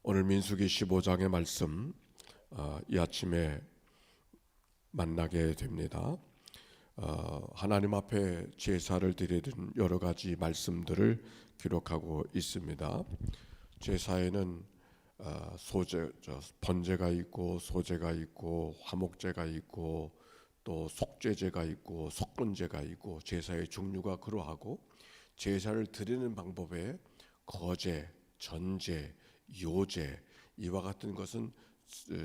오늘 민수기 15장의 말씀 이 아침에 만나게 됩니다. 하나님 앞에 제사를 드리는 여러 가지 말씀들을 기록하고 있습니다. 제사에는 번제가 있고 소제가 있고 화목제가 있고 또 속죄제가 있고 속건제가 있고 제사의 종류가 그러하고 제사를 드리는 방법에 거제, 전제, 요제 이와 같은 것은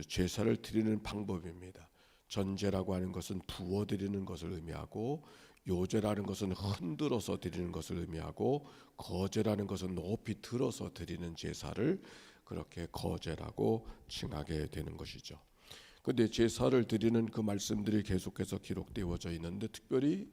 제사를 드리는 방법입니다. 전제라고 하는 것은 부어 드리는 것을 의미하고 요제라는 것은 흔들어서 드리는 것을 의미하고 거제라는 것은 높이 들어서 드리는 제사를 그렇게 거제라고 칭하게 되는 것이죠. 그런데 제사를 드리는 그 말씀들이 계속해서 기록되어져 있는데 특별히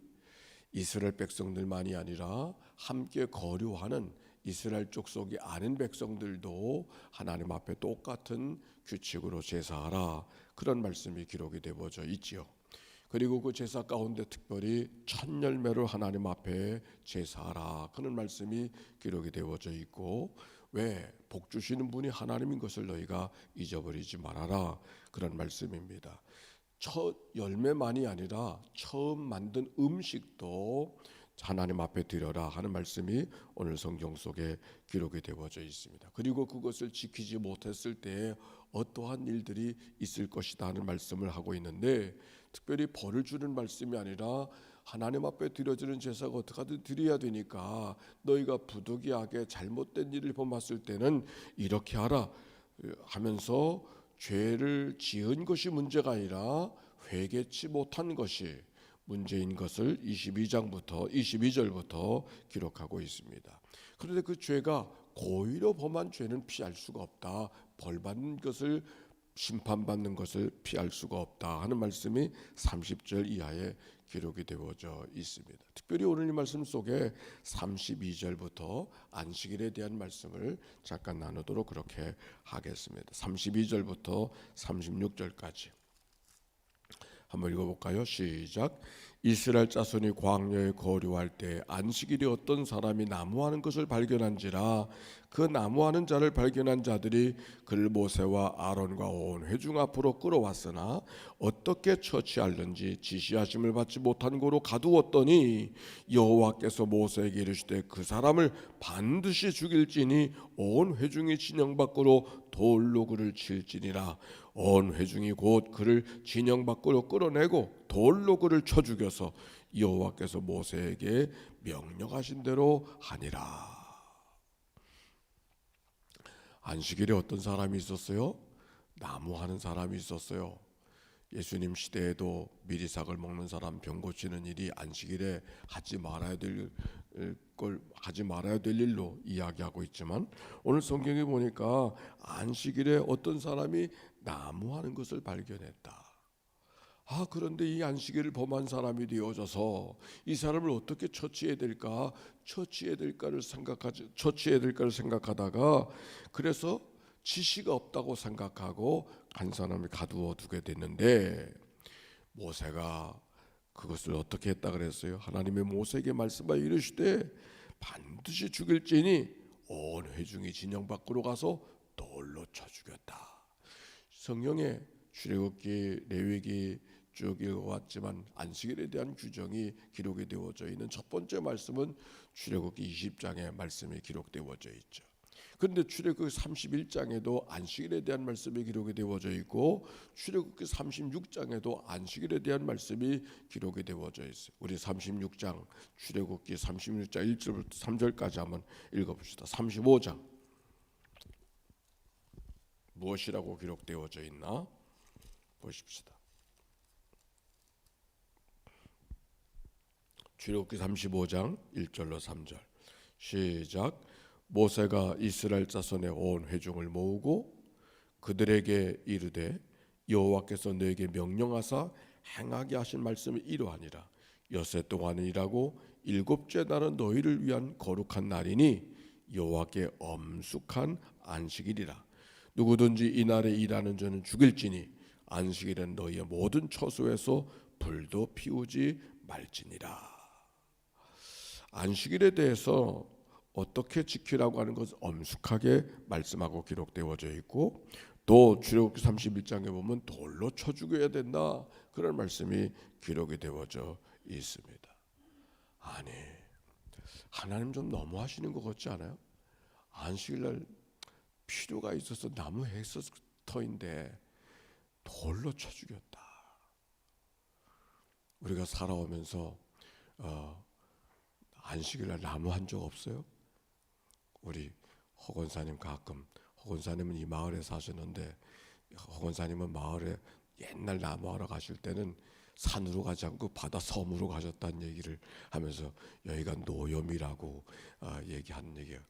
이스라엘 백성들만이 아니라 함께 거류하는 이스라엘 족속이 아닌 백성들도 하나님 앞에 똑같은 규칙으로 제사하라 그런 말씀이 기록이 되어져 있지요. 그리고 그 제사 가운데 특별히 첫 열매를 하나님 앞에 제사하라 그런 말씀이 기록이 되어져 있고 왜 복 주시는 분이 하나님인 것을 너희가 잊어버리지 말아라 그런 말씀입니다. 첫 열매만이 아니라 처음 만든 음식도 하나님 앞에 드려라 하는 말씀이 오늘 성경 속에 기록이 되어져 있습니다. 그리고 그것을 지키지 못했을 때 어떠한 일들이 있을 것이다 하는 말씀을 하고 있는데 특별히 벌을 주는 말씀이 아니라 하나님 앞에 드려지는 제사가 어떻게든 드려야 되니까 너희가 부득이하게 잘못된 일을 범했을 때는 이렇게 하라 하면서 죄를 지은 것이 문제가 아니라 회개치 못한 것이 문제인 것을 22절부터 기록하고 있습니다. 그런데 그 죄가 고의로 범한 죄는 피할 수가 없다. 벌받는 것을 심판받는 것을 피할 수가 없다 하는 말씀이 30절 이하에 기록이 되어져 있습니다. 특별히 오늘 이 말씀 속에 32절부터 안식일에 대한 말씀을 잠깐 나누도록 그렇게 하겠습니다. 32절부터 36절까지 한번 읽어볼까요? 시작. 이스라엘 자손이 광야에 거류할 때 안식일에 어떤 사람이 나무하는 것을 발견한지라 그 나무하는 자를 발견한 자들이 그를 모세와 아론과 온 회중 앞으로 끌어왔으나 어떻게 처치할는지 지시하심을 받지 못한 고로 가두었더니 여호와께서 모세에게 이르시되 그 사람을 반드시 죽일지니 온 회중이 진영 밖으로 돌로 그를 칠지니라. 온 회중이 곧 그를 진영 밖으로 끌어내고 돌로 그를 쳐 죽여서 여호와께서 모세에게 명령하신 대로 하니라. 안식일에 어떤 사람이 있었어요? 나무하는 사람이 있었어요. 예수님 시대에도 미리삭을 먹는 사람, 병 고치는 일이 안식일에 하지 말아야 될 일로 이야기하고 있지만 오늘 성경에 보니까 안식일에 어떤 사람이 나무하는 것을 발견했다. 그런데 이 안식일을 범한 사람이 되어져서 이 사람을 어떻게 처치해야 될까를 생각하다가 그래서 지시가 없다고 생각하고 한 사람을 가두어 두게 됐는데 모세가 그것을 어떻게 했다 그랬어요? 하나님의 모세에게 말씀하여 이르시되 반드시 죽일지니 온 회중이 진영 밖으로 가서 돌로 쳐 죽였다. 성경에 출애굽기, 레위기 쭉 읽어왔지만 안식일에 대한 규정이 기록이 되어져 있는 첫 번째 말씀은 출애굽기 20장의 말씀이 기록되어져 있죠. 그런데 출애굽기 31장에도 안식일에 대한 말씀이 기록이 되어져 있고 출애굽기 36장에도 안식일에 대한 말씀이 기록이 되어져 있어요. 우리 36장 출애굽기 36장 1절부터 3절까지 한번 읽어봅시다. 35장 무엇이라고 기록되어져 있나 보십시다. 출애굽기 35장 1절로 3절 시작. 모세가 이스라엘 자손의 온 회중을 모으고 그들에게 이르되 여호와께서 너에게 명령하사 행하게 하신 말씀이 이러하니라. 엿새 동안은 일하고 일곱째 날은 너희를 위한 거룩한 날이니 여호와께 엄숙한 안식일이라. 누구든지 이날에 일하는 자는 죽일지니 안식일은 너희의 모든 처소에서 불도 피우지 말지니라. 안식일에 대해서 어떻게 지키라고 하는 것을 엄숙하게 말씀하고 기록되어져 있고, 또 출애굽기 31장에 보면 돌로 쳐 죽여야 된다, 그런 말씀이 기록이 되어져 있습니다. 아니, 하나님 좀 너무하시는 것 같지 않아요? 안식일날 필요가 있어서 나무 해서터인데 돌로 쳐 죽였다. 우리가 살아오면서 안식일날 나무 한 적 없어요? 우리 허건사님 가끔, 허건사님은 이 마을에 사셨는데, 허건사님은 마을에 옛날 나무하러 가실 때는 산으로 가지 않고 바다 섬으로 가셨다는 얘기를 하면서 여기가 노염이라고 얘기하는 얘기가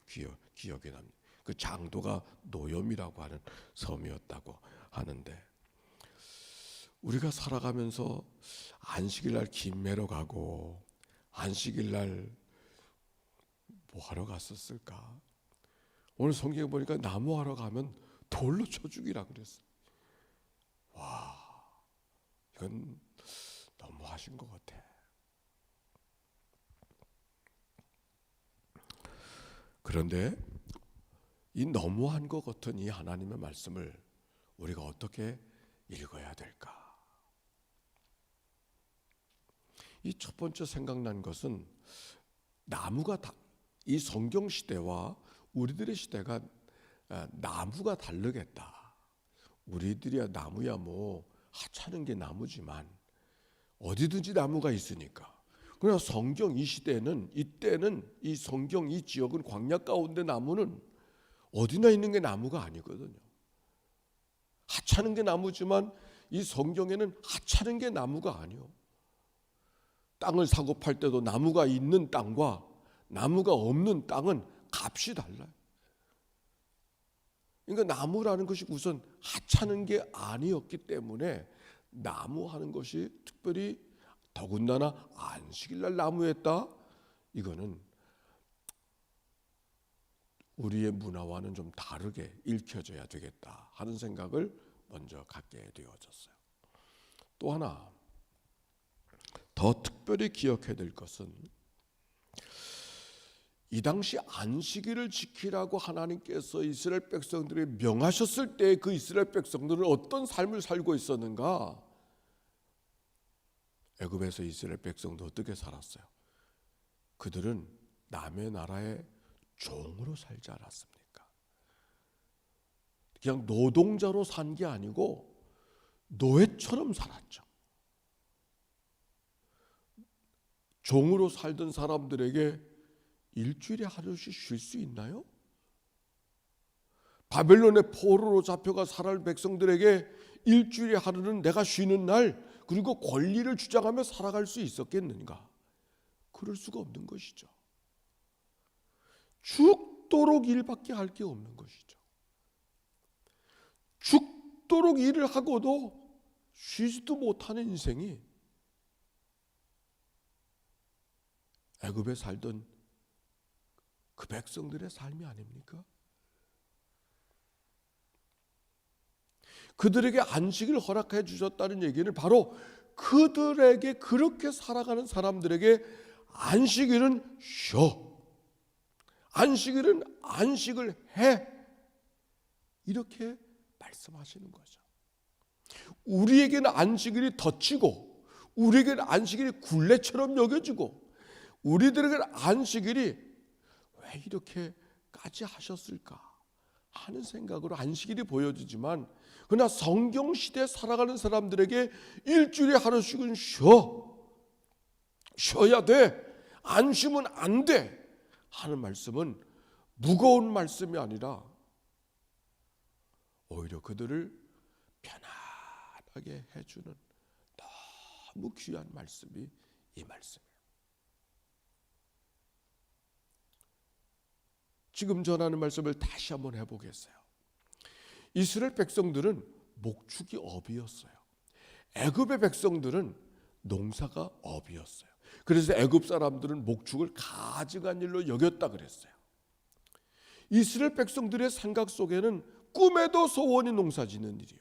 기억이 납니다. 그 장도가 노염이라고 하는 섬이었다고 하는데, 우리가 살아가면서 안식일날 김매러 가고 안식일날 뭐 하러 갔었을까? 오늘 성경에 보니까 나무 하러 가면 돌로 쳐 죽이라 그랬어. 와, 이건 너무 하신 것 같아. 그런데 이 너무한 것 같은 이 하나님의 말씀을 우리가 어떻게 읽어야 될까? 이 첫 번째 생각난 것은 나무가 이 성경 시대와 우리들의 시대가 나무가 다르겠다. 우리들이야 나무야 뭐 하찮은 게 나무지만 어디든지 나무가 있으니까. 그러나 성경 이 시대는, 이때는 이 성경 이 지역은 광야 가운데 나무는 어디나 있는 게 나무가 아니거든요. 하찮은 게 나무지만 이 성경에는 하찮은 게 나무가 아니요. 땅을 사고 팔 때도 나무가 있는 땅과 나무가 없는 땅은 값이 달라요. 그러니까 나무라는 것이 우선 하찮은 게 아니었기 때문에 나무 하는 것이 특별히, 더군다나 안식일날 나무했다, 이거는 우리의 문화와는 좀 다르게 읽혀져야 되겠다 하는 생각을 먼저 갖게 되어졌어요. 또 하나 더 특별히 기억해야 될 것은, 이 당시 안식일을 지키라고 하나님께서 이스라엘 백성들에게 명하셨을 때 그 이스라엘 백성들은 어떤 삶을 살고 있었는가? 애굽에서 이스라엘 백성도 어떻게 살았어요? 그들은 남의 나라의 종으로 살지 않았습니까? 그냥 노동자로 산 게 아니고 노예처럼 살았죠. 종으로 살던 사람들에게 일주일에 하루씩 쉴 수 있나요? 바벨론의 포로로 잡혀가 살아갈 백성들에게 일주일에 하루는 내가 쉬는 날, 그리고 권리를 주장하며 살아갈 수 있었겠는가? 그럴 수가 없는 것이죠. 죽도록 일밖에 할 게 없는 것이죠. 죽도록 일을 하고도 쉬지도 못하는 인생이 애굽에 살던 그 백성들의 삶이 아닙니까? 그들에게 안식을 허락해 주셨다는 얘기는 바로 그들에게, 그렇게 살아가는 사람들에게 안식일은 쉬어, 안식일은 안식을 해, 이렇게 말씀하시는 거죠. 우리에게는 안식일이 덧치고, 우리에게는 안식일이 굴레처럼 여겨지고, 우리들에게는 안식일이 왜 이렇게까지 하셨을까 하는 생각으로 안식일이 보여지지만, 그러나 성경 시대에 살아가는 사람들에게 일주일에 하루씩은 쉬어야 돼, 안 쉬면 안 돼 하는 말씀은 무거운 말씀이 아니라 오히려 그들을 편안하게 해주는 너무 귀한 말씀이 이 말씀이에요. 지금 전하는 말씀을 다시 한번 해보겠어요. 이스라엘 백성들은 목축이 업이었어요. 애굽의 백성들은 농사가 업이었어요. 그래서 애굽 사람들은 목축을 가증한 일로 여겼다 그랬어요. 이스라엘 백성들의 생각 속에는 꿈에도 소원이 농사 짓는 일이요.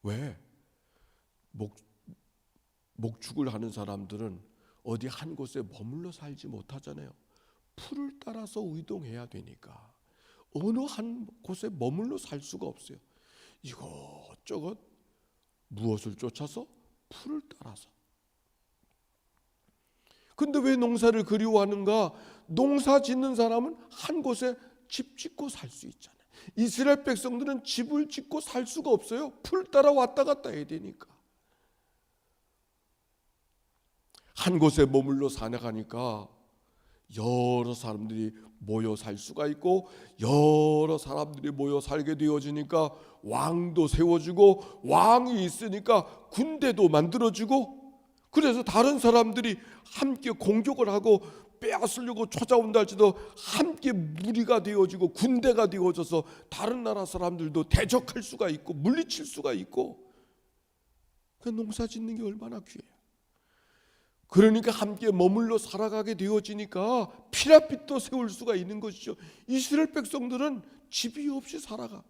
왜? 목축을 하는 사람들은 어디 한 곳에 머물러 살지 못하잖아요. 풀을 따라서 이동해야 되니까 어느 한 곳에 머물러 살 수가 없어요. 이것저것 무엇을 쫓아서? 풀을 따라서. 근데 왜 농사를 그리워하는가? 농사 짓는 사람은 한 곳에 집 짓고 살 수 있잖아요. 이스라엘 백성들은 집을 짓고 살 수가 없어요. 풀 따라 왔다 갔다 해야 되니까. 한 곳에 머물러 살아가니까 여러 사람들이 모여 살 수가 있고, 여러 사람들이 모여 살게 되어지니까 왕도 세워주고, 왕이 있으니까 군대도 만들어주고, 그래서 다른 사람들이 함께 공격을 하고 빼앗으려고 찾아온다 할지도 함께 무리가 되어지고 군대가 되어져서 다른 나라 사람들도 대적할 수가 있고 물리칠 수가 있고, 그 농사 짓는 게 얼마나 귀해요. 그러니까 함께 머물러 살아가게 되어지니까 피라핏도 세울 수가 있는 것이죠. 이스라엘 백성들은 집이 없이 살아가.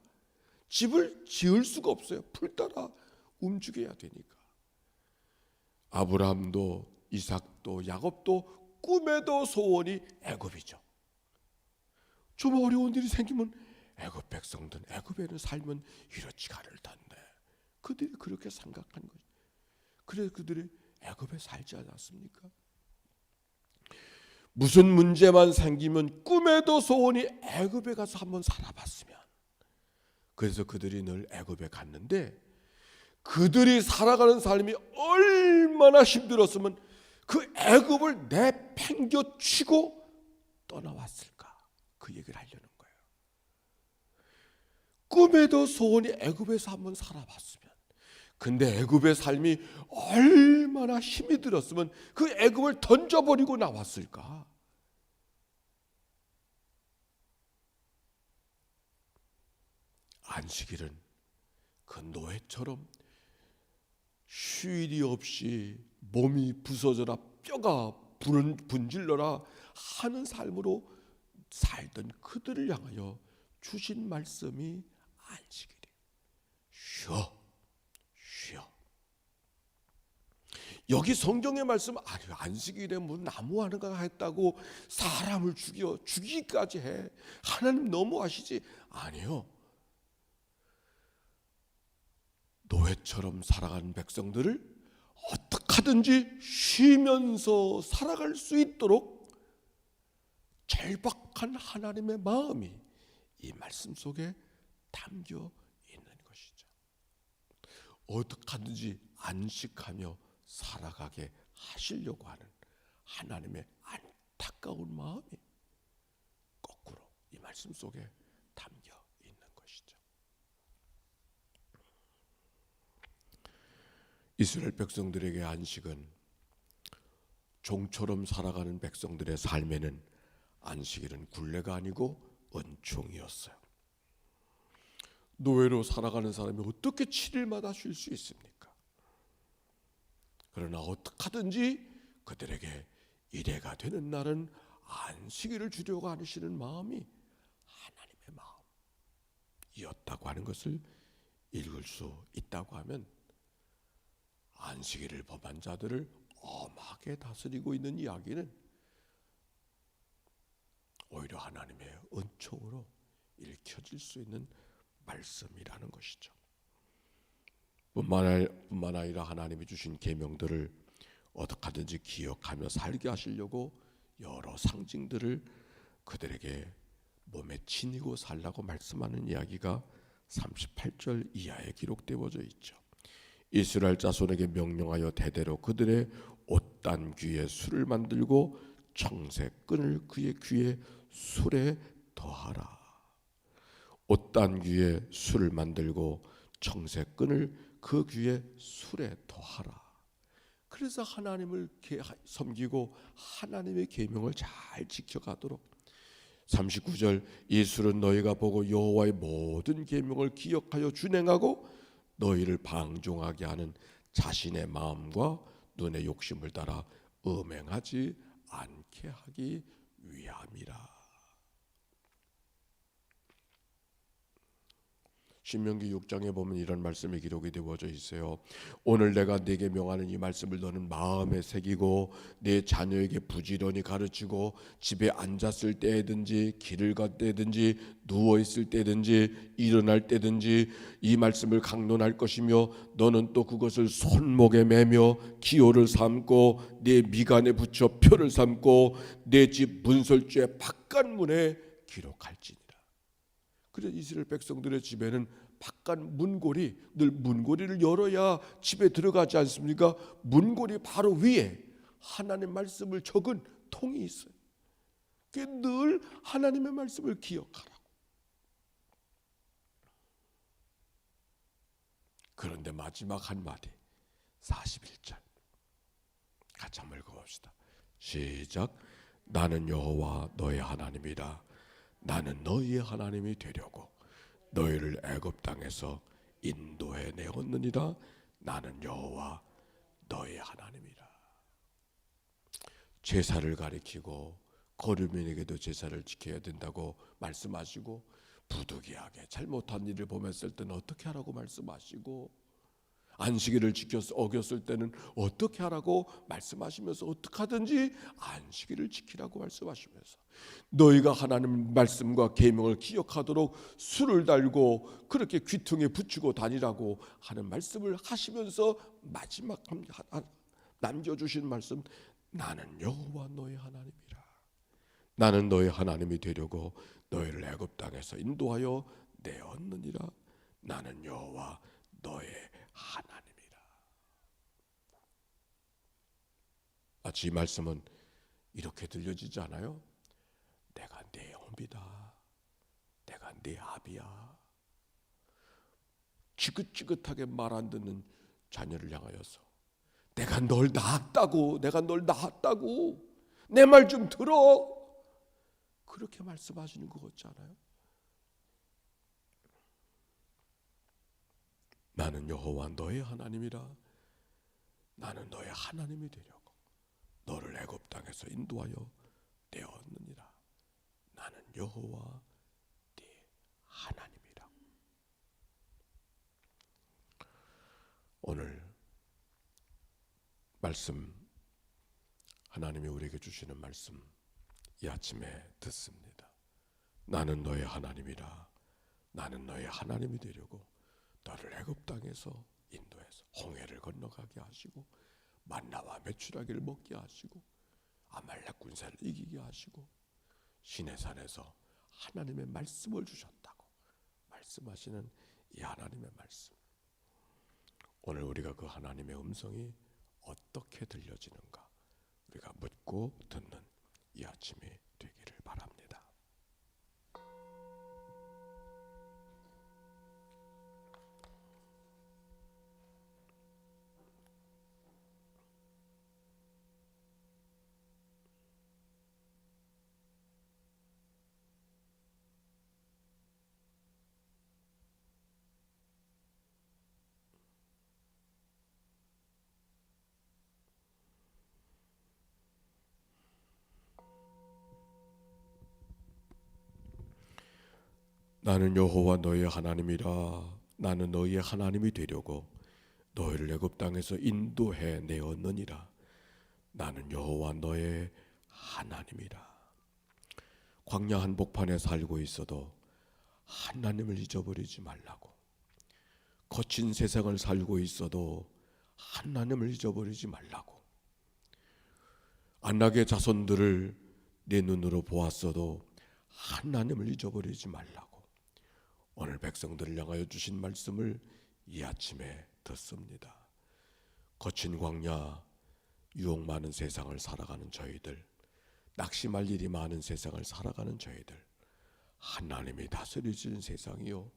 집을 지을 수가 없어요. 풀 따라 움직여야 되니까. 아브라함도 이삭도 야곱도 꿈에도 소원이 애굽이죠. 좀 어려운 일이 생기면 애굽 백성들은 애굽에는 살면 이렇지가 않을 텐데, 그들이 그렇게 생각한 거죠. 그래서 그들이 애굽에 살지 않았습니까? 무슨 문제만 생기면 꿈에도 소원이 애굽에 가서 한번 살아봤으면. 그래서 그들이 늘 애굽에 갔는데, 그들이 살아가는 삶이 얼마나 힘들었으면 그 애굽을 내팽겨치고 떠나왔을까, 그 얘기를 하려는 거예요. 꿈에도 소원이 애굽에서 한번 살아봤으면. 근데 애굽의 삶이 얼마나 힘이 들었으면 그 애굽을 던져버리고 나왔을까. 안식일은 그 노예처럼 휴일이 없이 몸이 부서져라 뼈가 분질러라 하는 삶으로 살던 그들을 향하여 주신 말씀이 안식일이에요. 쉬어. 여기 성경의 말씀, 아니 안식일에 뭐 나무 하나가 했다고 사람을 죽이기까지 해. 하나님 너무하시지? 아니요. 노예처럼 살아가는 백성들을 어떻게 하든지 쉬면서 살아갈 수 있도록 절박한 하나님의 마음이 이 말씀 속에 담겨 있는 것이죠. 어떻게 하든지 안식하며 살아가게 하시려고 하는 하나님의 안타까운 마음이 거꾸로 이 말씀 속에 담겨 있는 것이죠. 이스라엘 백성들에게 안식은 종처럼 살아가는 백성들의 삶에는 안식일은 굴레가 아니고 은총이었어요. 노예로 살아가는 사람이 어떻게 7일마다 쉴 수 있습니까? 그러나 어떻게 하든지 그들에게 이래가 되는 날은 안식일을 주려고 하시는 마음이 하나님의 마음이었다고 하는 것을 읽을 수 있다고 하면, 안식일을 범한 자들을 엄하게 다스리고 있는 이야기는 오히려 하나님의 은총으로 읽혀질 수 있는 말씀이라는 것이죠. 뿐만 아니라 하나님이 주신 계명들을 어떻게 하든지 기억하며 살게 하시려고 여러 상징들을 그들에게 몸에 지니고 살라고 말씀하는 이야기가 38절 이하에 기록되어져 있죠. 이스라엘 자손에게 명령하여 대대로 그들의 옷단 귀에 술을 만들고 청색 끈을 그의 귀에 술에 더하라. 옷단 귀에 술을 만들고 청색 끈을 그 귀에 술에 더하라. 그래서 하나님을 섬기고 하나님의 계명을 잘 지켜가도록. 39절 이 술은 너희가 보고 여호와의 모든 계명을 기억하여 준행하고 너희를 방종하게 하는 자신의 마음과 눈의 욕심을 따라 음행하지 않게 하기 위함이라. 신명기 6장에 보면 이런 말씀이 기록이 되어져 있어요. 오늘 내가 네게 명하는 이 말씀을 너는 마음에 새기고 내 자녀에게 부지런히 가르치고 집에 앉았을 때든지 길을 갈 때든지 누워 있을 때든지 일어날 때든지 이 말씀을 강론할 것이며 너는 또 그것을 손목에 매며 기호를 삼고 내 미간에 붙여 표를 삼고 내 집 문설주의 바깥문에 기록할지니라. 그래서 이스라엘 백성들의 집에는 바깥 문고리, 늘 문고리를 열어야 집에 들어가지 않습니까? 문고리 바로 위에 하나님의 말씀을 적은 통이 있어요. 늘 하나님의 말씀을 기억하라고. 그런데 마지막 한마디 41절 같이 한번 읽어봅시다. 시작. 나는 여호와 너의 하나님이라. 나는 너희의 하나님이 되려고 너희를 애굽 땅에서 인도해 내었느니라. 나는 여호와 너의 하나님이라. 제사를 가리키고 거류민에게도 제사를 지켜야 된다고 말씀하시고 부득이하게 잘못한 일을 범했을 때는 어떻게 하라고 말씀하시고 안식일을 어겼을 때는 어떻게 하라고 말씀하시면서 어떻게 하든지 안식일을 지키라고 말씀하시면서 너희가 하나님 말씀과 계명을 기억하도록 술을 달고 그렇게 귀퉁이에 붙이고 다니라고 하는 말씀을 하시면서 마지막 남겨주신 말씀, 나는 여호와 너의 하나님이라. 나는 너의 하나님이 되려고 너희를 애굽 땅에서 인도하여 내었느니라. 나는 여호와 너의 하나님이라. 마치 이 말씀은 이렇게 들려지지 않아요? 내가 네 어미다. 내가 네 아비야. 지긋지긋하게 말 안 듣는 자녀를 향하여서 내가 널 낳았다고, 내가 널 낳았다고, 내 말 좀 들어. 그렇게 말씀하시는 것 같지 않아요? 나는 여호와 너의 하나님이라. 나는 너의 하나님이 되려고 너를 애굽 땅에서 인도하여 내었느니라. 나는 여호와 네 하나님이라. 오늘 말씀, 하나님이 우리에게 주시는 말씀 이 아침에 듣습니다. 나는 너의 하나님이라. 나는 너의 하나님이 되려고 너를 애굽 땅에서 인도해서 홍해를 건너가게 하시고 만나와 메추라기를 먹게 하시고 아말렉 군사를 이기게 하시고 시내산에서 하나님의 말씀을 주셨다고 말씀하시는 이 하나님의 말씀, 오늘 우리가 그 하나님의 음성이 어떻게 들려지는가 우리가 묻고 듣는 이 아침이 되기를 바랍니다. 나는 여호와 너의 하나님이라. 나는 너희의 하나님이 되려고 너희를 애굽 땅에서 인도해 내었느니라. 나는 여호와 너의 하나님이라. 광야 한복판에 살고 있어도 하나님을 잊어버리지 말라고. 거친 세상을 살고 있어도 하나님을 잊어버리지 말라고. 안락의 자손들을 내 눈으로 보았어도 하나님을 잊어버리지 말라고. 오늘 백성들을 향하여 주신 말씀을 이 아침에 듣습니다. 거친 광야, 유혹 많은 세상을 살아가는 저희들, 낙심할 일이 많은 세상을 살아가는 저희들, 하나님이 다스리시는 세상이요,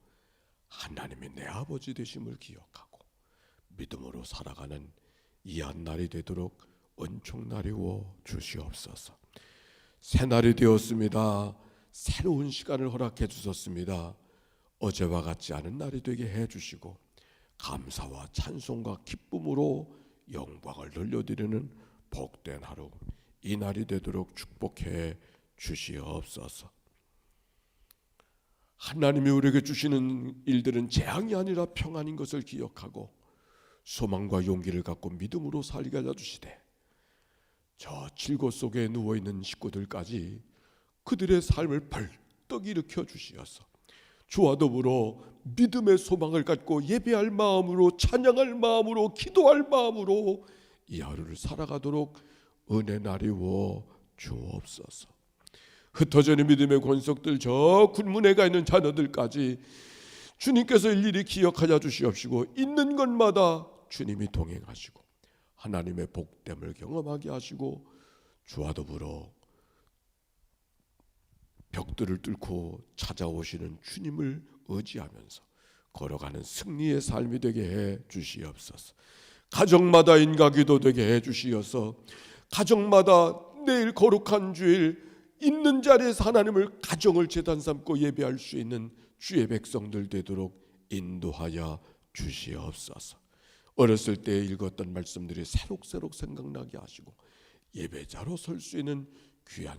하나님이 내 아버지 되심을 기억하고 믿음으로 살아가는 이 한날이 되도록 은총나리워 주시옵소서. 새날이 되었습니다. 새로운 시간을 허락해 주셨습니다. 어제와 같지 않은 날이 되게 해주시고 감사와 찬송과 기쁨으로 영광을 돌려드리는 복된 하루, 이 날이 되도록 축복해 주시옵소서. 하나님이 우리에게 주시는 일들은 재앙이 아니라 평안인 것을 기억하고 소망과 용기를 갖고 믿음으로 살게 하여 주시되, 저 질고 속에 누워있는 식구들까지 그들의 삶을 벌떡 일으켜 주시어서 주와 더불어 믿음의 소망을 갖고 예배할 마음으로, 찬양할 마음으로, 기도할 마음으로 이 하루를 살아가도록 은혜 나리워 주옵소서. 흩어져있는 믿음의 권속들, 저 군문에 가 있는 자녀들까지 주님께서 일일이 기억하여 주시옵시고, 있는 것마다 주님이 동행하시고 하나님의 복됨을 경험하게 하시고 주와 더불어 벽들을 뚫고 찾아오시는 주님을 의지하면서 걸어가는 승리의 삶이 되게 해 주시옵소서. 가정마다 인가기도 되게 해 주시어서 가정마다 내일 거룩한 주일 있는 자리에서 하나님을 가정을 제단 삼고 예배할 수 있는 주의 백성들 되도록 인도하여 주시옵소서. 어렸을 때 읽었던 말씀들이 새록새록 생각나게 하시고 예배자로 설 수 있는 귀한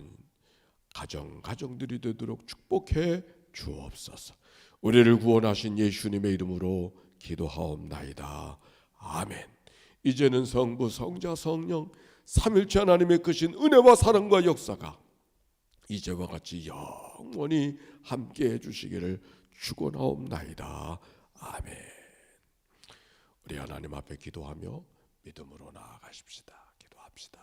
가정들이 되도록 축복해 주옵소서. 우리를 구원하신 예수님의 이름으로 기도하옵나이다. 아멘. 이제는 성부, 성자, 성령 삼일체 하나님의 크신 은혜와 사랑과 역사가 이제와 같이 영원히 함께해 주시기를 축원하옵나이다. 아멘. 우리 하나님 앞에 기도하며 믿음으로 나아가십시다. 기도합시다.